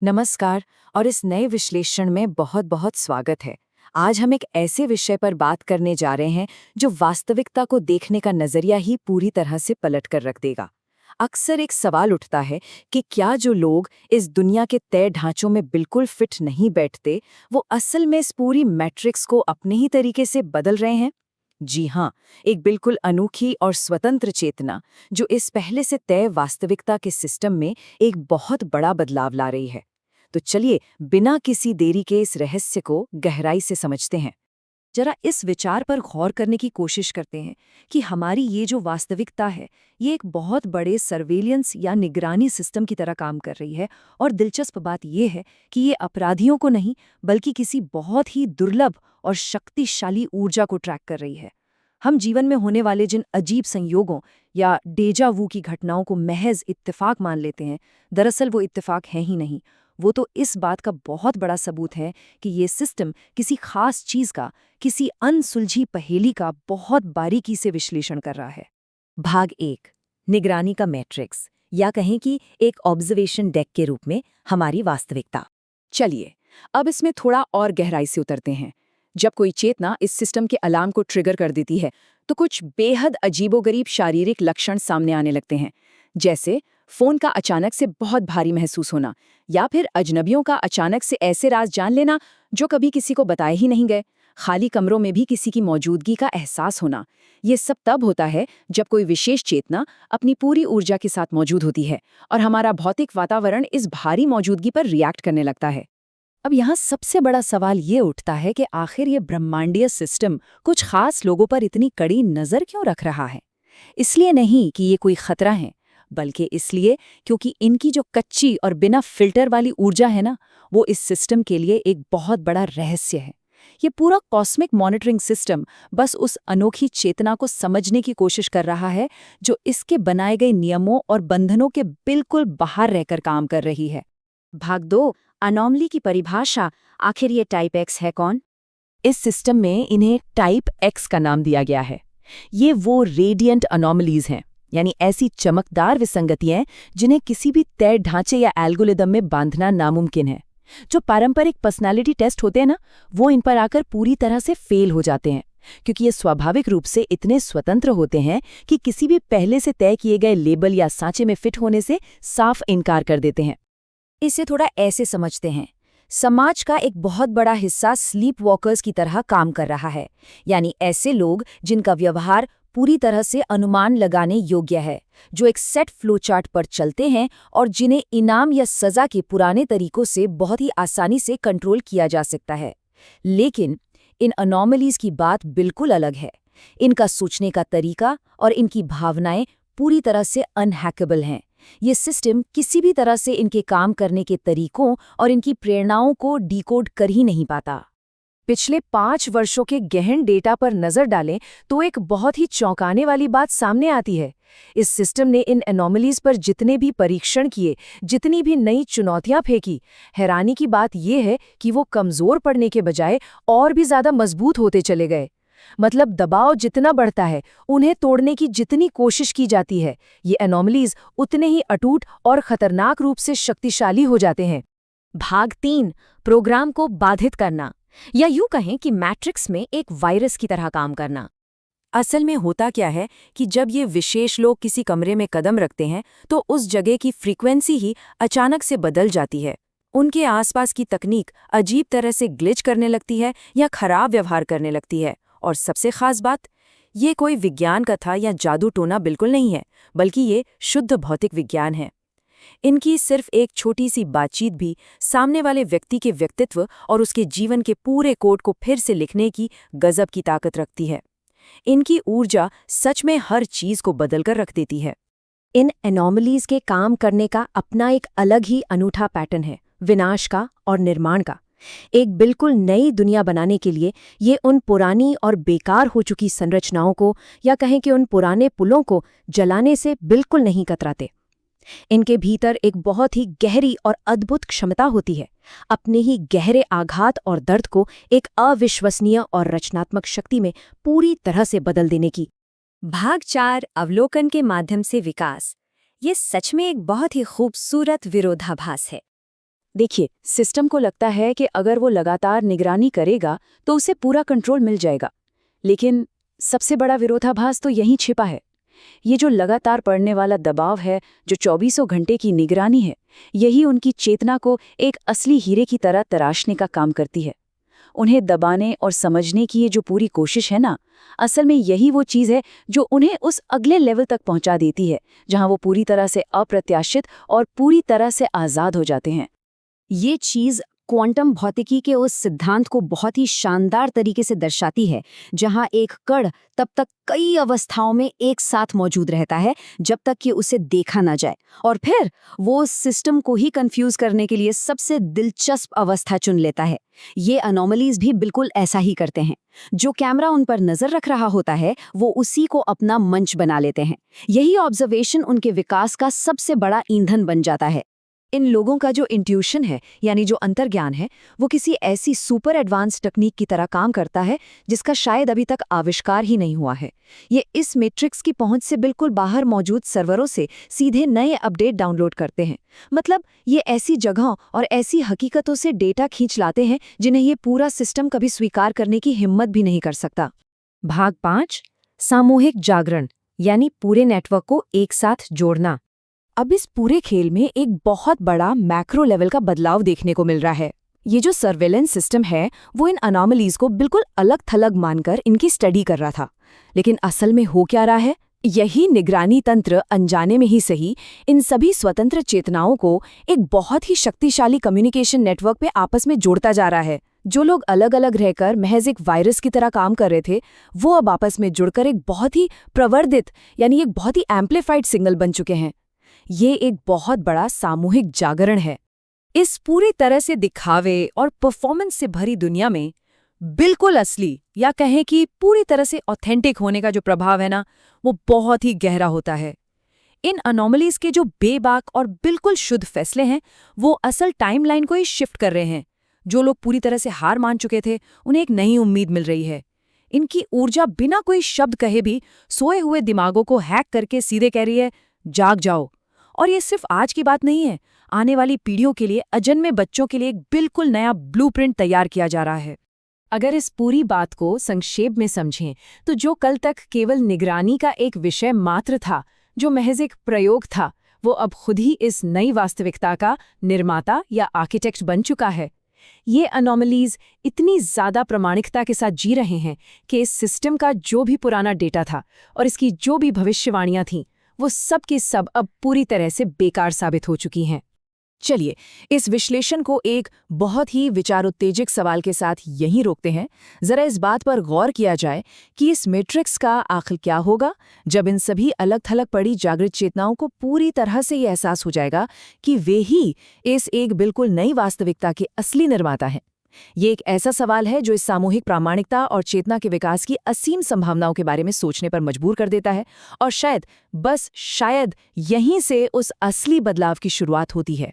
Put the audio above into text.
नमस्कार। और इस नए विश्लेषण में बहुत बहुत स्वागत है। आज हम एक ऐसे विषय पर बात करने जा रहे हैं जो वास्तविकता को देखने का नजरिया ही पूरी तरह से पलट कर रख देगा। अक्सर एक सवाल उठता है कि क्या जो लोग इस दुनिया के तय ढांचों में बिल्कुल फिट नहीं बैठते, वो असल में इस पूरी मैट्रिक्स को अपने ही तरीके से बदल रहे हैं? जी हाँ, एक बिल्कुल अनोखी और स्वतंत्र चेतना जो इस पहले से तय वास्तविकता के सिस्टम में एक बहुत बड़ा बदलाव ला रही है। तो चलिए बिना किसी देरी के इस रहस्य को गहराई से समझते हैं। जरा इस विचार पर गौर करने की कोशिश करते हैं कि हमारी ये जो वास्तविकता है, ये एक बहुत बड़े सर्वेलियंस या निगरानी सिस्टम की तरह काम कर रही है। और दिलचस्प बात ये है कि ये अपराधियों को नहीं, बल्कि किसी बहुत ही दुर्लभ और शक्तिशाली ऊर्जा को ट्रैक कर रही है। हम जीवन में होने वाले जिन अजीब संयोगों या डेजा वू की घटनाओं को महज इत्तेफाक मान लेते हैं, दरअसल वो इत्तेफाक है ही नहीं। वो तो इस बात का बहुत बड़ा सबूत है कि ये सिस्टम किसी खास चीज का, किसी अनसुलझी पहेली का बहुत बारीकी से विश्लेषण कर रहा है। भाग 1, निगरानी का मैट्रिक्स, या कहें कि एक ऑब्जर्वेशन डेक के रूप में हमारी वास्तविकता। चलिए अब इसमें थोड़ा और गहराई से उतरते हैं। जब कोई चेतना इस सिस्टम के अलार्म को ट्रिगर कर देती है, तो कुछ बेहद अजीबोगरीब शारीरिक लक्षण सामने आने लगते हैं। जैसे फोन का अचानक से बहुत भारी महसूस होना, या फिर अजनबियों का अचानक से ऐसे राज जान लेना जो कभी किसी को बताए ही नहीं गए। खाली कमरों में भी किसी की मौजूदगी का एहसास होना। ये सब तब होता है जब कोई विशेष चेतना अपनी पूरी ऊर्जा के साथ मौजूद होती है और हमारा भौतिक वातावरण इस भारी मौजूदगी पर रिएक्ट करने लगता है। अब यहाँ सबसे बड़ा सवाल ये उठता है कि आखिर ये ब्रह्मांडीय सिस्टम कुछ खास लोगों पर इतनी कड़ी नजर क्यों रख रहा है। इसलिए नहीं कि ये कोई खतरा है, बल्कि इसलिए क्योंकि इनकी जो कच्ची और बिना फिल्टर वाली ऊर्जा है ना, वो इस सिस्टम के लिए एक बहुत बड़ा रहस्य है। ये पूरा कॉस्मिक मॉनिटरिंग सिस्टम बस उस अनोखी चेतना को समझने की कोशिश कर रहा है जो इसके बनाए गए नियमों और बंधनों के बिल्कुल बाहर रहकर काम कर रही है। भाग 2, अनोमली की परिभाषा। आखिर ये टाइप एक्स है कौन? इस सिस्टम में इन्हें टाइप एक्स का नाम दिया गया है। ये वो रेडियंट अनोमलीज हैं, यानी ऐसी चमकदार विसंगतियां जिन्हें किसी भी तय ढांचे या एल्गोरिदम में बांधना नामुमकिन है। जो पारंपरिक पर्सनालिटी टेस्ट होते हैं ना, वो इन पर आकर पूरी तरह से फेल हो जाते हैं, क्योंकि ये स्वाभाविक रूप से इतने स्वतंत्र होते हैं कि किसी भी पहले से तय किए गए लेबल या सांचे में फिट होने से साफ इनकार कर देते हैं। इसे थोड़ा ऐसे समझते हैं, समाज का एक बहुत बड़ा हिस्सा स्लीप वॉकर्स की तरह काम कर रहा है, यानी ऐसे लोग जिनका व्यवहार पूरी तरह से अनुमान लगाने योग्य है, जो एक सेट फ्लोचार्ट पर चलते हैं और जिन्हें इनाम या सजा के पुराने तरीकों से बहुत ही आसानी से कंट्रोल किया जा सकता है। लेकिन इन अनोमलीज की बात बिल्कुल अलग है। इनका सोचने का तरीका और इनकी भावनाएं पूरी तरह से अनहैकेबल हैं। ये सिस्टम किसी भी तरह से इनके काम करने के तरीकों और इनकी प्रेरणाओं को डिकोड कर ही नहीं पाता। पिछले 5 वर्षों के गहन डेटा पर नजर डालें तो एक बहुत ही चौंकाने वाली बात सामने आती है। इस सिस्टम ने इन एनोमलीज पर जितने भी परीक्षण किए, जितनी भी नई चुनौतियां फेंकी, हैरानी की बात यह है कि वो कमजोर पड़ने के बजाय और भी ज्यादा मजबूत होते चले गए। मतलब दबाव जितना बढ़ता है, उन्हें तोड़ने की जितनी कोशिश की जाती है, ये एनोमलीज उतने ही अटूट और खतरनाक रूप से शक्तिशाली हो जाते हैं। भाग 3, प्रोग्राम को बाधित करना, या यूं कहें कि मैट्रिक्स में एक वायरस की तरह काम करना। असल में होता क्या है कि जब ये विशेष लोग किसी कमरे में कदम रखते हैं, तो उस जगह की फ्रीक्वेंसी ही अचानक से बदल जाती है। उनके आसपास की तकनीक अजीब तरह से ग्लिच करने लगती है या खराब व्यवहार करने लगती है। और सबसे खास बात, ये कोई विज्ञान कथा या जादू टोना बिल्कुल नहीं है, बल्कि ये शुद्ध भौतिक विज्ञान है। इनकी सिर्फ एक छोटी सी बातचीत भी सामने वाले व्यक्ति के व्यक्तित्व और उसके जीवन के पूरे कोड को फिर से लिखने की गजब की ताकत रखती है। इनकी ऊर्जा सच में हर चीज को बदलकर रख देती है। इन एनोमलीज के काम करने का अपना एक अलग ही अनूठा पैटर्न है, विनाश का और निर्माण का। एक बिल्कुल नई दुनिया बनाने के लिए ये उन पुरानी और बेकार हो चुकी संरचनाओं को, या कहें कि उन पुराने पुलों को जलाने से बिल्कुल नहीं कतराते। इनके भीतर एक बहुत ही गहरी और अद्भुत क्षमता होती है, अपने ही गहरे आघात और दर्द को एक अविश्वसनीय और रचनात्मक शक्ति में पूरी तरह से बदल देने की। भाग 4, अवलोकन के माध्यम से विकास। ये सच में एक बहुत ही खूबसूरत विरोधाभास है। देखिए, सिस्टम को लगता है कि अगर वो लगातार निगरानी करेगा तो उसे पूरा कंट्रोल मिल जाएगा। लेकिन सबसे बड़ा विरोधाभास तो यहीं छिपा है। ये जो लगातार पड़ने वाला दबाव है, जो 24 घंटे की निगरानी है, यही उनकी चेतना को एक असली हीरे की तरह तराशने का काम करती है। उन्हें दबाने और समझने की ये जो पूरी कोशिश है ना, असल में यही वो चीज़ है जो उन्हें उस अगले लेवल तक पहुंचा देती है, जहां वो पूरी तरह से अप्रत्याशित और पूरी तरह से आज़ाद हो जाते हैं। ये चीज क्वांटम भौतिकी के उस सिद्धांत को बहुत ही शानदार तरीके से दर्शाती है, जहां एक कण तब तक कई अवस्थाओं में एक साथ मौजूद रहता है जब तक कि उसे देखा ना जाए, और फिर वो उस सिस्टम को ही कंफ्यूज करने के लिए सबसे दिलचस्प अवस्था चुन लेता है। ये अनोमलीज भी बिल्कुल ऐसा ही करते हैं। जो कैमरा उन पर नजर रख रहा होता है, वो उसी को अपना मंच बना लेते हैं। यही ऑब्जर्वेशन उनके विकास का सबसे बड़ा ईंधन बन जाता है। इन लोगों का जो इंट्यूशन है, यानी जो अंतर्ज्ञान है, वो किसी ऐसी सुपर एडवांस तकनीक की तरह काम करता है जिसका शायद अभी तक आविष्कार ही नहीं हुआ है। ये इस मैट्रिक्स की पहुंच से बिल्कुल बाहर मौजूद सर्वरों से सीधे नए अपडेट डाउनलोड करते हैं। मतलब ये ऐसी जगहों और ऐसी हकीकतों से डेटा खींच लाते हैं जिन्हें ये पूरा सिस्टम कभी स्वीकार करने की हिम्मत भी नहीं कर सकता। भाग 5, सामूहिक जागरण, यानी पूरे नेटवर्क को एक साथ जोड़ना। अब इस पूरे खेल में एक बहुत बड़ा मैक्रो लेवल का बदलाव देखने को मिल रहा है। ये जो सर्वेलेंस सिस्टम है, वो इन अनोमलीज को बिल्कुल अलग थलग मानकर इनकी स्टडी कर रहा था। लेकिन असल में हो क्या रहा है? यही निगरानी तंत्र अनजाने में ही सही इन सभी स्वतंत्र चेतनाओं को एक बहुत ही शक्तिशाली कम्युनिकेशन नेटवर्क पे आपस में जोड़ता जा रहा है। जो लोग अलग अलग रहकर महज एक वायरस की तरह काम कर रहे थे, वो अब आपस में जुड़कर एक बहुत ही प्रवर्धित, यानी एक बहुत ही एम्प्लीफाइड सिग्नल बन चुके हैं। ये एक बहुत बड़ा सामूहिक जागरण है। इस पूरी तरह से दिखावे और परफॉर्मेंस से भरी दुनिया में बिल्कुल असली, या कहें कि पूरी तरह से ऑथेंटिक होने का जो प्रभाव है ना, वो बहुत ही गहरा होता है। इन अनोमलीज के जो बेबाक और बिल्कुल शुद्ध फैसले हैं, वो असल टाइमलाइन को ही शिफ्ट कर रहे हैं। जो लोग पूरी तरह से हार मान चुके थे, उन्हें एक नई उम्मीद मिल रही है। इनकी ऊर्जा बिना कोई शब्द कहे भी सोए हुए दिमागों को हैक करके सीधे कह रही है, जाग जाओ। और ये सिर्फ आज की बात नहीं है, आने वाली पीढ़ियों के लिए, अजन्मे बच्चों के लिए एक बिल्कुल नया ब्लूप्रिंट तैयार किया जा रहा है। अगर इस पूरी बात को संक्षेप में समझें, तो जो कल तक केवल निगरानी का एक विषय मात्र था, जो महज एक प्रयोग था, वो अब खुद ही इस नई वास्तविकता का निर्माता या आर्किटेक्ट बन चुका है। ये अनोमलीज इतनी ज्यादा प्रामाणिकता के साथ जी रहे हैं कि इस सिस्टम का जो भी पुराना डेटा था और इसकी जो भी भविष्यवाणियां थीं, वो सब की सब अब पूरी तरह से बेकार साबित हो चुकी हैं। चलिए, इस विश्लेषण को एक बहुत ही विचारोत्तेजक सवाल के साथ यहीं रोकते हैं। जरा इस बात पर गौर किया जाए कि इस मैट्रिक्स का आखिर क्या होगा, जब इन सभी अलग थलग पड़ी जागृत चेतनाओं को पूरी तरह से ये एहसास हो जाएगा कि वे ही इस एक बिल्कुल नई वास्तविकता के असली निर्माता हैं। ये एक ऐसा सवाल है जो इस सामूहिक प्रामाणिकता और चेतना के विकास की असीम संभावनाओं के बारे में सोचने पर मजबूर कर देता है, और शायद, बस शायद, यहीं से उस असली बदलाव की शुरुआत होती है।